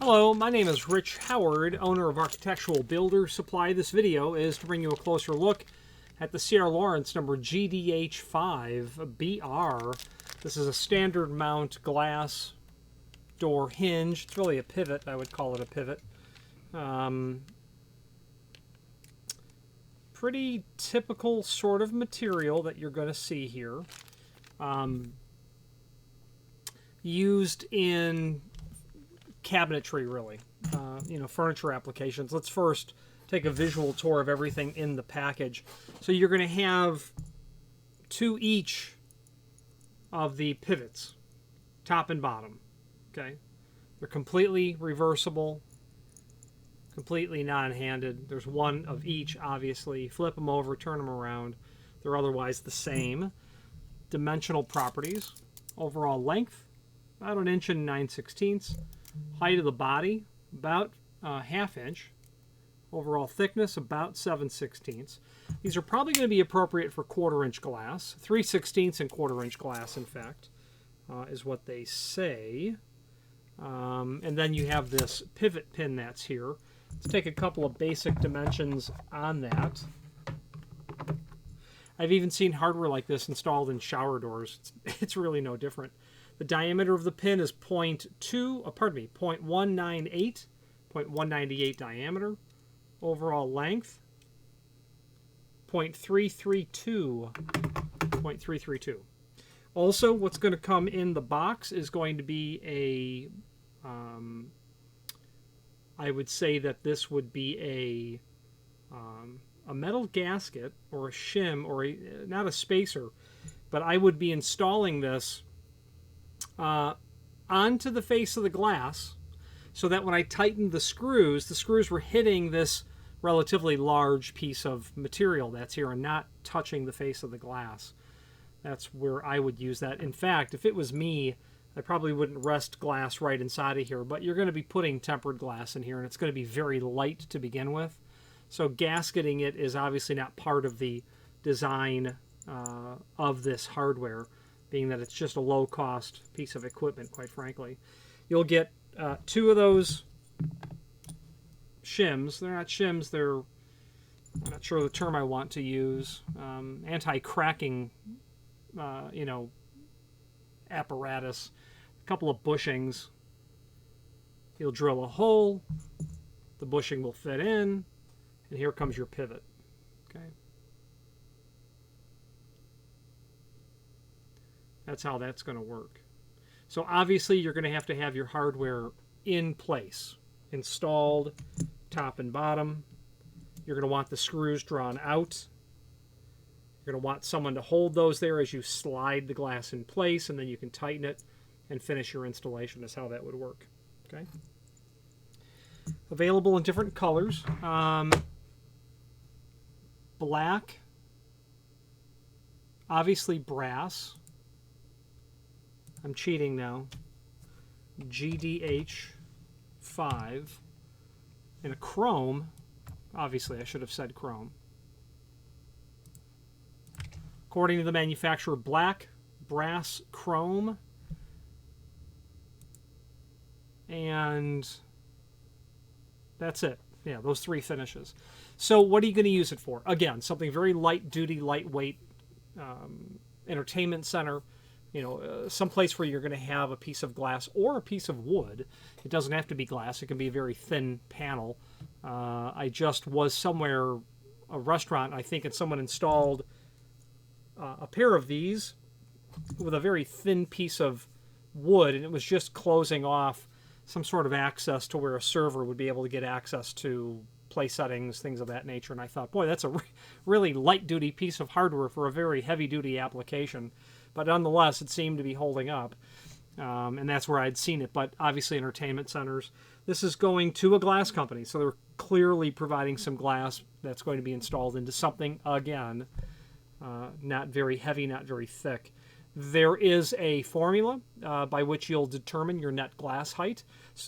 Hello, my name is Rich Howard, owner of Architectural Builder Supply. This video is to bring you a closer look at the CRL number GDH5BR. This is a standard mount glass door hinge. It's really a pivot. I would call it a pivot. Pretty typical sort of material that you're going to see here. Used in cabinetry, really, furniture applications. Let's first take a visual tour of everything in the package. So you're going to have two each of the pivots, top and bottom. Okay, they're completely reversible, completely non-handed. There's one of each, obviously. Flip them over, turn them around. They're otherwise the same. Dimensional properties: overall length about 1 9/16 inches. Height of the body, about ½ inch. Overall thickness, about 7/16. These are probably going to be appropriate for 1/4 inch glass. 3/16 and 1/4 inch glass, in fact, is what they say. And then you have this pivot pin that's here. Let's take a couple of basic dimensions on that. I've even seen hardware like this installed in shower doors. It's really no different. The diameter of the pin is 0.198 diameter. Overall length, 0.332. Also, what's going to come in the box is going to be a, I would say that this would be a metal gasket or a shim, or not a spacer, but I would be installing this onto the face of the glass, so that when I tightened the screws were hitting this relatively large piece of material that's here and not touching the face of the glass. That's where I would use that. In fact, if it was me, I probably wouldn't rest glass right inside of here, but you're going to be putting tempered glass in here, and it's going to be very light to begin with. So gasketing it is obviously not part of the design of this hardware, being that it's just a low-cost piece of equipment, quite frankly. You'll get 2 of those shims. They're not shims, I'm not sure the term I want to use. Anti-cracking, apparatus. A couple of bushings. You'll drill a hole. The bushing will fit in. And here comes your pivot. Okay. That's how that's going to work. So obviously you're going to have your hardware in place, installed, top and bottom. You're going to want the screws drawn out. You're going to want someone to hold those there as you slide the glass in place, and then you can tighten it and finish your installation. Is how that would work. Okay. Available in different colors. Black, obviously brass. I'm cheating now. GDH5, and a chrome. Obviously, I should have said chrome. According to the manufacturer, black, brass, chrome, and that's it. Yeah, those 3 finishes. So what are you going to use it for? Again, something very light-duty, lightweight, entertainment center. Someplace where you're going to have a piece of glass or a piece of wood. It doesn't have to be glass. It can be a very thin panel. I just was somewhere, a restaurant, I think, and someone installed a pair of these with a very thin piece of wood, and it was just closing off some sort of access to where a server would be able to get access to play settings, things of that nature. And I thought, boy, that's a really light-duty piece of hardware for a very heavy-duty application. But nonetheless, it seemed to be holding up. And that's where I'd seen it. But obviously, entertainment centers. This is going to a glass company. So they're clearly providing some glass that's going to be installed into something, again, not very heavy, not very thick. There is a formula by which you'll determine your net glass height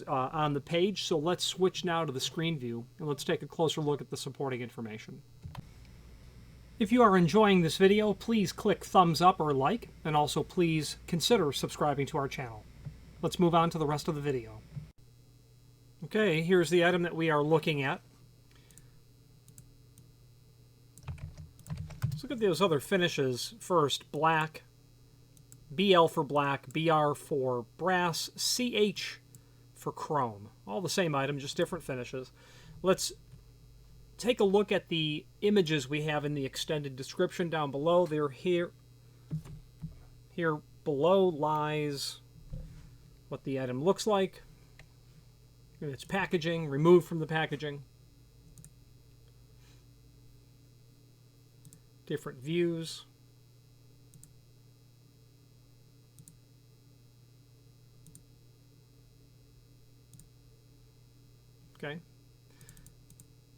on the page. So let's switch now to the screen view, and let's take a closer look at the supporting information. If you are enjoying this video, please click thumbs up or like, and also please consider subscribing to our channel. Let's move on to the rest of the video. Okay, here's the item that we are looking at. Let's look at those other finishes first. Black, BL for black, BR for brass, CH for chrome. All the same item, just different finishes. Let's take a look at the images we have in the extended description down below. They're here. Here below lies what the item looks like. Its packaging, removed from the packaging. Different views. Okay.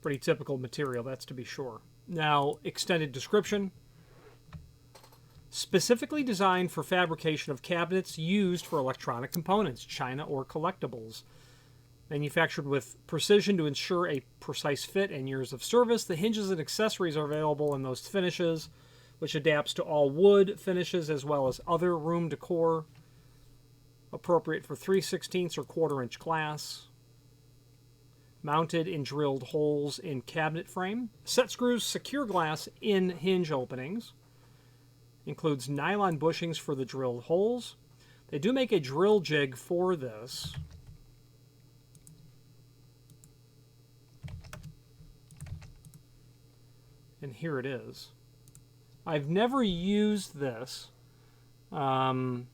Pretty typical material, that's to be sure. Now, extended description. Specifically designed for fabrication of cabinets used for electronic components, china, or collectibles. Manufactured with precision to ensure a precise fit and years of service, the hinges and accessories are available in those finishes, which adapts to all wood finishes as well as other room decor. Appropriate for 3/16 or 1/4 inch glass. Mounted in drilled holes in cabinet frame. Set screws secure glass in hinge openings. Includes nylon bushings for the drilled holes. They do make a drill jig for this. And here it is. I've never used this. And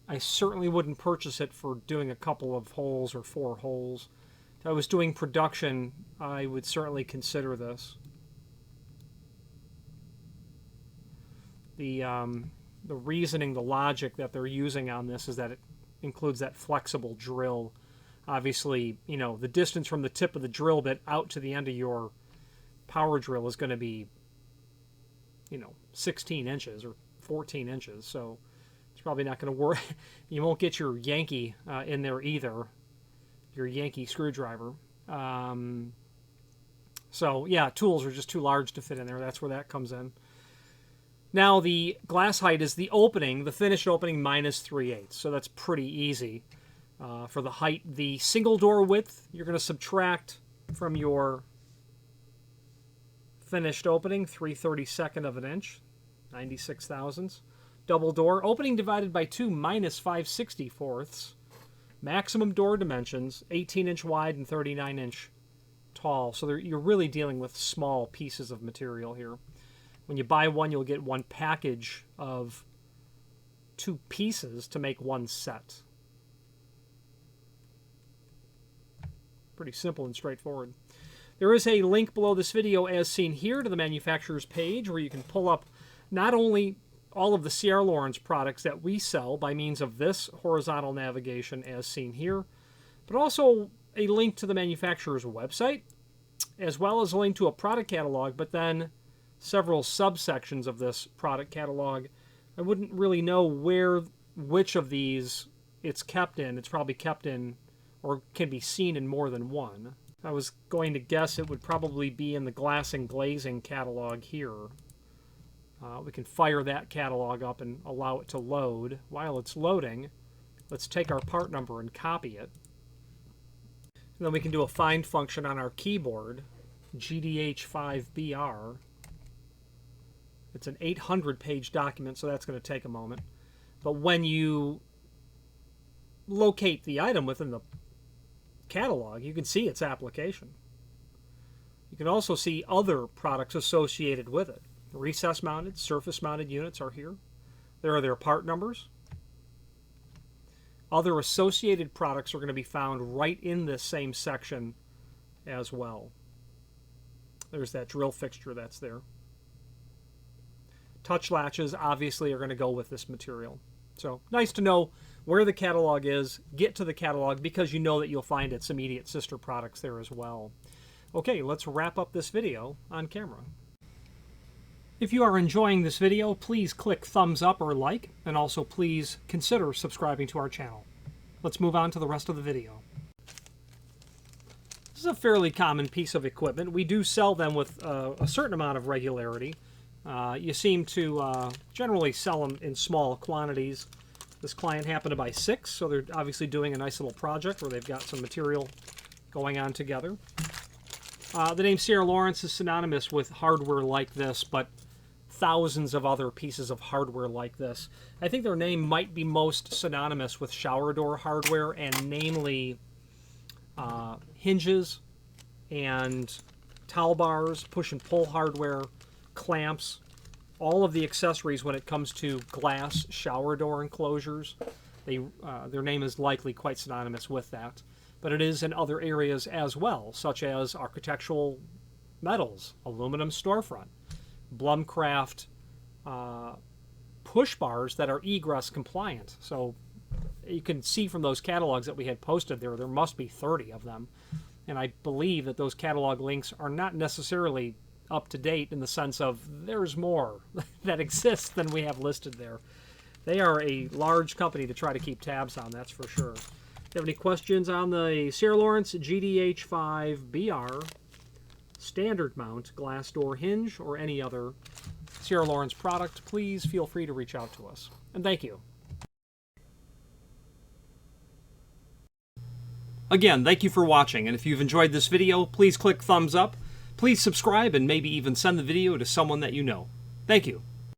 I certainly wouldn't purchase it for doing a couple of holes or 4 holes. If I was doing production, I would certainly consider this. The reasoning, the logic that they're using on this is that it includes that flexible drill. Obviously, you know, the distance from the tip of the drill bit out to the end of your power drill is going to be, you know, 16 inches or 14 inches. So it's probably not going to work. You won't get your Yankee in there either, your Yankee screwdriver. So yeah, tools are just too large to fit in there. That's where that comes in. Now the glass height is the opening, the finished opening minus 3/8. So that's pretty easy. For the height, the single door width, you're going to subtract from your finished opening 3/32 of an inch, 96 thousandths. Double door, opening divided by 2 minus 5/64. Maximum door dimensions, 18-inch wide and 39-inch tall. So you're really dealing with small pieces of material here. When you buy one, you'll get one package of 2 pieces to make one set. Pretty simple and straightforward. There is a link below this video, as seen here, to the manufacturer's page where you can pull up not only all of the Sierra Lawrence products that we sell by means of this horizontal navigation as seen here, but also a link to the manufacturer's website, as well as a link to a product catalog, but then several subsections of this product catalog. I wouldn't really know which of these it's kept in. It's probably kept in or can be seen in more than one. I was going to guess it would probably be in the glass and glazing catalog here. We can fire that catalog up and allow it to load. While it's loading, let's take our part number and copy it. And then we can do a find function on our keyboard, GDH5BR. It's an 800-page document, so that's going to take a moment. But when you locate the item within the catalog, you can see its application. You can also see other products associated with it. Recess-mounted, surface-mounted units are here. There are their part numbers. Other associated products are going to be found right in this same section as well. There's that drill fixture that's there. Touch latches obviously are going to go with this material. So nice to know where the catalog is. Get to the catalog because you know that you'll find its immediate sister products there as well. Okay, let's wrap up this video on camera. If you are enjoying this video, please click thumbs up or like, and also please consider subscribing to our channel. Let's move on to the rest of the video. This is a fairly common piece of equipment. We do sell them with a certain amount of regularity. You seem to generally sell them in small quantities. This client happened to buy 6, so they're obviously doing a nice little project where they've got some material going on together. The name Sierra Lawrence is synonymous with hardware like this, but thousands of other pieces of hardware like this. I think their name might be most synonymous with shower door hardware, and namely hinges and towel bars, push and pull hardware, clamps, all of the accessories when it comes to glass shower door enclosures. Their name is likely quite synonymous with that, but it is in other areas as well, such as architectural metals, aluminum storefront, Blumcraft push bars that are egress compliant. So you can see from those catalogs that we had posted there must be 30 of them. And I believe that those catalog links are not necessarily up to date in the sense of there's more that exists than we have listed there. They are a large company to try to keep tabs on, that's for sure. If you have any questions on the Sierra Lawrence GDH5BR standard mount glass door hinge or any other Sierra Lawrence product, please feel free to reach out to us. And thank you. Again, thank you for watching, and if you've enjoyed this video, please click thumbs up. Please subscribe and maybe even send the video to someone that you know. Thank you.